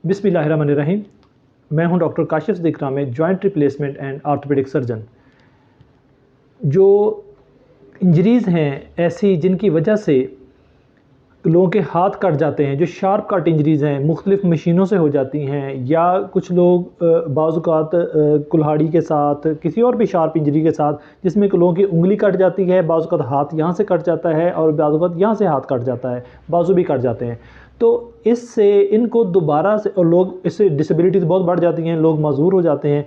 बिस्मिल्लाहिर्रहमानिर्रहीम। मैं हूं doctor Kashif Dikrame, joint replacement and orthopaedic surgeon. जो इंजरीज़ हैं ऐसी जिनकी वजह से लोगों के हाथ कट जाते हैं, जो शार्प कट इंजरीज़ हैं, मुख्तलिफ़ मशीनों से हो जाती हैं, या कुछ लोग बाज़-औक़ात कुल्हाड़ी के साथ किसी और भी शार्प इंजरी के साथ, जिसमें कि लोगों की उंगली कट जाती है, बाज़-औक़ात हाथ यहाँ से कट जाता है और बाज़-औक़ात यहाँ से हाथ कट जाता है, बाजू भी कट जाते हैं। तो इससे इनको दोबारा से, और लोग इससे डिसेबिलिटीज़ बहुत बढ़ जाती हैं, लोग माज़ूर हो जाते हैं।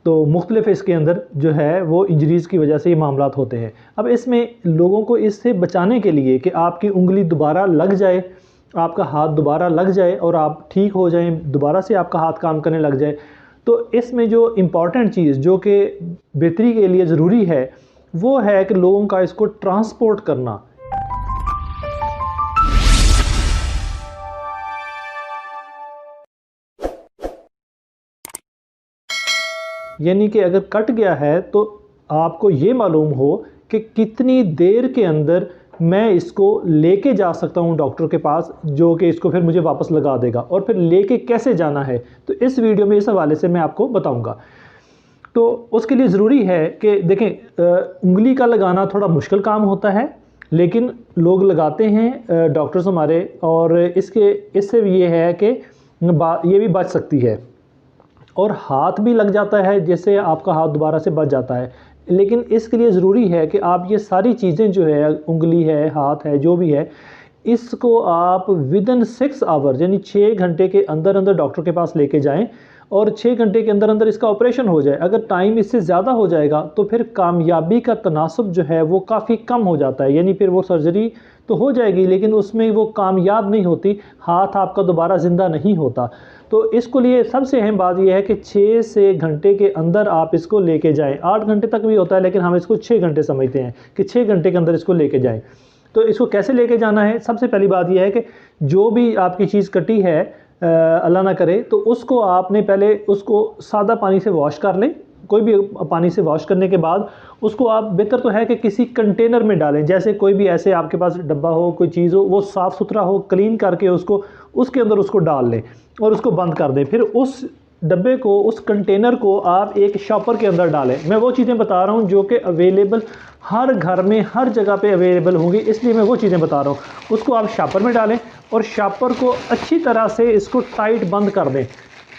तो मुख्तलिफ़ इसके अंदर जो है वो इंजरीज़ की वजह से ये मामलात होते हैं। अब इसमें लोगों को इससे बचाने के लिए कि आपकी उंगली दोबारा लग जाए, आपका हाथ दोबारा लग जाए और आप ठीक हो जाएं, दोबारा से आपका हाथ काम करने लग जाए, तो इसमें जो इम्पॉर्टेंट चीज़ जो कि बेहतरी के लिए ज़रूरी है वो है कि लोगों का इसको ट्रांसपोर्ट करना। यानी कि अगर कट गया है तो आपको ये मालूम हो कि कितनी देर के अंदर मैं इसको लेके जा सकता हूँ डॉक्टर के पास, जो कि इसको फिर मुझे वापस लगा देगा, और फिर लेके कैसे जाना है तो इस वीडियो में इस हवाले से मैं आपको बताऊँगा। तो उसके लिए ज़रूरी है कि देखें, उंगली का लगाना थोड़ा मुश्किल काम होता है, लेकिन लोग लगाते हैं डॉक्टर्स हमारे, और इससे ये है कि ये भी बच सकती है, और हाथ भी लग जाता है जिससे आपका हाथ दोबारा से बच जाता है। लेकिन इसके लिए ज़रूरी है कि आप ये सारी चीज़ें जो है, उंगली है, हाथ है, जो भी है, इसको आप विदिन 6 आवर्स यानी 6 घंटे के अंदर अंदर डॉक्टर के पास लेके जाएं, और 6 घंटे के अंदर अंदर इसका ऑपरेशन हो जाए। अगर टाइम इससे ज़्यादा हो जाएगा तो फिर कामयाबी का तनासुब जो है वो काफ़ी कम हो जाता है, यानी फिर वो सर्जरी तो हो जाएगी लेकिन उसमें वो कामयाब नहीं होती, हाथ आपका दोबारा ज़िंदा नहीं होता। तो इसको लिए सबसे अहम बात यह है कि 6 से घंटे के अंदर आप इसको लेके जाएं। 8 घंटे तक भी होता है लेकिन हम इसको 6 घंटे समझते हैं कि 6 घंटे के अंदर इसको लेके जाएं। तो इसको कैसे लेके जाना है, सबसे पहली बात यह है कि जो भी आपकी चीज़ कटी है, अल्लाह ना करे, तो उसको आपने पहले उसको सादा पानी से वॉश कर लें। कोई भी पानी से वॉश करने के बाद उसको आप, बेहतर तो है कि किसी कंटेनर में डालें, जैसे कोई भी ऐसे आपके पास डब्बा हो, कोई चीज़ हो, वो साफ़ सुथरा हो, क्लीन करके उसको उसके अंदर उसको डाल लें और उसको बंद कर दें। फिर उस डब्बे को, उस कंटेनर को आप एक शॉपर के अंदर डालें। मैं वो चीज़ें बता रहा हूँ जो कि अवेलेबल हर घर में, हर जगह पे अवेलेबल होंगी, इसलिए मैं वो चीज़ें बता रहा हूँ। उसको आप शॉपर में डालें और शॉपर को अच्छी तरह से इसको टाइट बंद कर दें,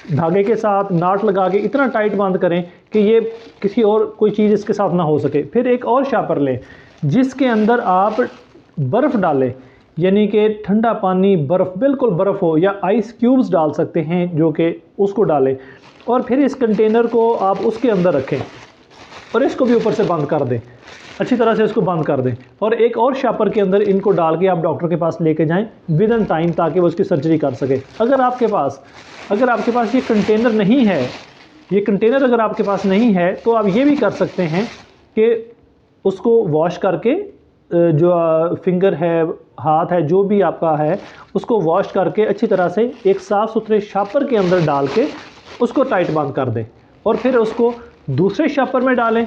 धागे के साथ नाट लगा के इतना टाइट बंद करें कि ये किसी और कोई चीज़ इसके साथ ना हो सके। फिर एक और शॉपर लें जिसके अंदर आप बर्फ़ डालें, यानी कि ठंडा पानी, बर्फ़, बिल्कुल बर्फ़ हो, या आइस क्यूब्स डाल सकते हैं जो कि उसको डालें, और फिर इस कंटेनर को आप उसके अंदर रखें और इसको भी ऊपर से बंद कर दें, अच्छी तरह से इसको बंद कर दें, और एक और शॉपर के अंदर इनको डाल के आप डॉक्टर के पास लेके जाएं विदिन टाइम, ताकि वो उसकी सर्जरी कर सके। अगर आपके पास ये कंटेनर नहीं है, ये कंटेनर अगर आपके पास नहीं है, तो आप ये भी कर सकते हैं कि उसको वॉश करके, जो फिंगर है, हाथ है, जो भी आपका है, उसको वॉश करके अच्छी तरह से एक साफ़ सुथरे शॉपर के अंदर डाल के उसको टाइट बंद कर दें, और फिर उसको दूसरे शॉपर में डालें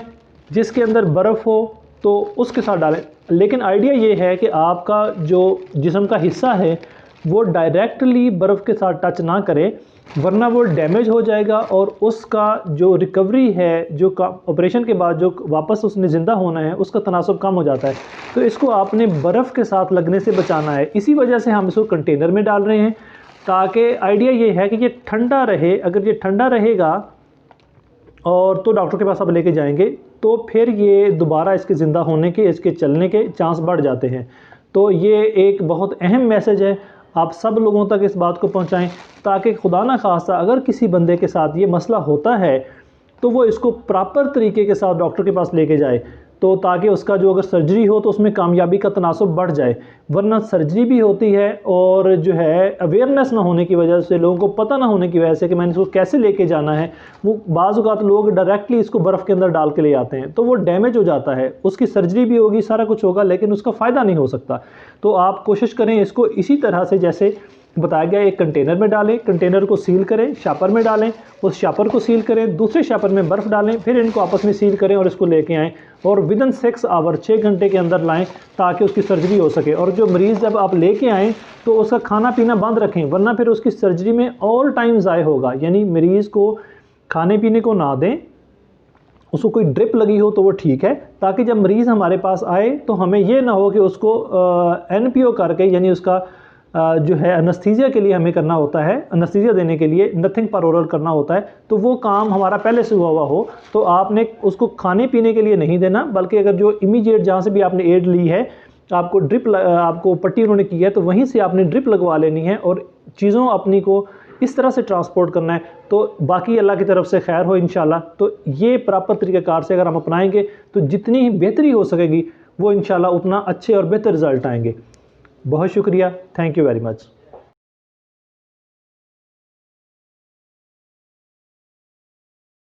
जिसके अंदर बर्फ़ हो तो उसके साथ डालें। लेकिन आइडिया ये है कि आपका जो जिस्म का हिस्सा है वो डायरेक्टली बर्फ़ के साथ टच ना करे, वरना वो डैमेज हो जाएगा और उसका जो रिकवरी है, जो ऑपरेशन के बाद जो वापस उसने ज़िंदा होना है, उसका तनासुब कम हो जाता है। तो इसको आपने बर्फ़ के साथ लगने से बचाना है। इसी वजह से हम इसको कंटेनर में डाल रहे हैं, ताकि आइडिया ये है कि ये ठंडा रहे। अगर ये ठंडा रहेगा और तो डॉक्टर के पास आप लेके जाएंगे तो फिर ये दोबारा इसके ज़िंदा होने के, इसके चलने के चांस बढ़ जाते हैं। तो ये एक बहुत अहम मैसेज है, आप सब लोगों तक इस बात को पहुंचाएं, ताकि खुदा ना खास्ता अगर किसी बंदे के साथ ये मसला होता है तो वो इसको प्रॉपर तरीके के साथ डॉक्टर के पास लेके जाए, तो ताकि उसका जो अगर सर्जरी हो तो उसमें कामयाबी का तनासुब बढ़ जाए। वरना सर्जरी भी होती है और जो है अवेयरनेस ना होने की वजह से, लोगों को पता ना होने की वजह से कि मैंने इसको कैसे लेके जाना है, वो बाज़ औक़ात लोग डायरेक्टली इसको बर्फ़ के अंदर डाल के ले आते हैं, तो वो डैमेज हो जाता है। उसकी सर्जरी भी होगी, सारा कुछ होगा, लेकिन उसका फ़ायदा नहीं हो सकता। तो आप कोशिश करें इसको इसी तरह से, जैसे बताया गया एक कंटेनर में डालें, कंटेनर को सील करें, शापर में डालें, उस शापर को सील करें, दूसरे शापर में बर्फ़ डालें, फिर इनको आपस में सील करें और इसको लेके आएँ और विदिन 6 आवर 6 घंटे के अंदर लाएं ताकि उसकी सर्जरी हो सके। और जो मरीज़ जब आप लेके आएँ तो उसका खाना पीना बंद रखें, वरना फिर उसकी सर्जरी में और टाइम ज़ाय होगा। यानी मरीज़ को खाने पीने को ना दें, उसको कोई ड्रिप लगी हो तो वो ठीक है, ताकि जब मरीज़ हमारे पास आए तो हमें ये ना हो कि उसको NPO करके, यानी उसका जो है एनेस्थीसिया के लिए हमें करना होता है, एनेस्थीसिया देने के लिए नथिंग पर ओरल करना होता है, तो वो काम हमारा पहले से हुआ हो। तो आपने उसको खाने पीने के लिए नहीं देना, बल्कि अगर जो इमीडिएट जहाँ से भी आपने एड ली है, आपको आपको पट्टी उन्होंने की है, तो वहीं से आपने ड्रिप लगवा लेनी है और चीज़ों अपनी को इस तरह से ट्रांसपोर्ट करना है। तो बाकी अल्लाह की तरफ से खैर हो इंशाल्लाह। तो ये प्रॉपर तरीक़ेकार से अगर हम अपनाएंगे तो जितनी ही बेहतरी हो सकेगी वो इंशाल्लाह उतना अच्छे और बेहतर रिज़ल्ट आएंगे। बहुत शुक्रिया, थैंक यू वेरी मच।